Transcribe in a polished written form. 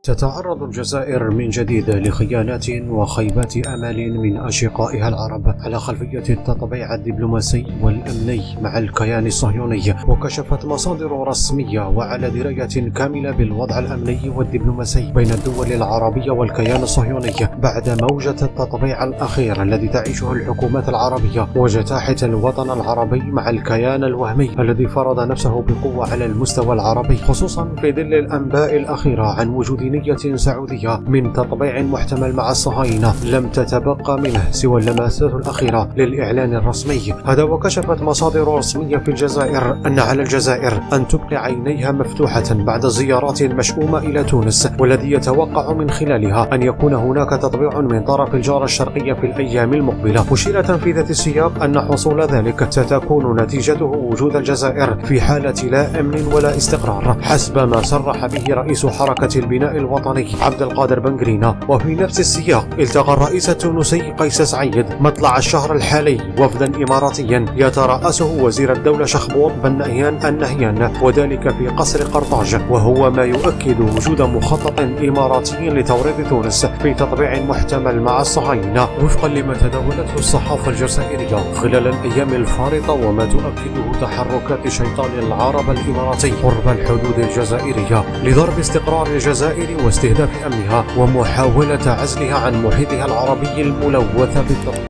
تتعرض الجزائر من جديد لخيانات وخيبات أمال من أشقائها العرب على خلفية التطبيع الدبلوماسي والأمني مع الكيان الصهيوني. وكشفت مصادر رسمية وعلى دراية كاملة بالوضع الأمني والدبلوماسي بين الدول العربية والكيان الصهيوني بعد موجة التطبيع الأخير الذي تعيشه الحكومات العربية وجتاحة الوطن العربي مع الكيان الوهمي الذي فرض نفسه بقوة على المستوى العربي، خصوصا في ظل الأنباء الأخيرة عن وجود نية سعودية من تطبيع محتمل مع الصهاينة لم تتبقى منه سوى اللمسات الأخيرة للإعلان الرسمي هذا. وكشفت مصادر رسمية في الجزائر أن على الجزائر أن تبقي عينيها مفتوحة بعد زيارات مشؤومة إلى تونس، والذي يتوقع من خلالها أن يكون هناك تطبيع من طرف الجارة الشرقية في الأيام المقبلة، مشيرة في ذات السياق أن حصول ذلك ستكون نتيجته وجود الجزائر في حالة لا أمن ولا استقرار حسب ما صرح به رئيس حركة البناء الوطني عبد القادر بنغرينا. وفي نفس السياق التقى الرئيس التونسي قيس سعيد مطلع الشهر الحالي وفدا إماراتيا يترأسه وزير الدولة شخبوط بن نهيان النهيان، وذلك في قصر قرطاج، وهو ما يؤكد وجود مخطط إماراتي لتوريط تونس في تطبيع محتمل مع الصهاينة وفقا لما تداولته الصحافة الجزائرية خلال الأيام الفارطة، وما تؤكده تحركات شيطان العرب الإماراتي قرب الحدود الجزائرية لضرب استقرار الجزائر واستهداف أمنها ومحاولة عزلها عن محيطها العربي الملوث بالتطبيع.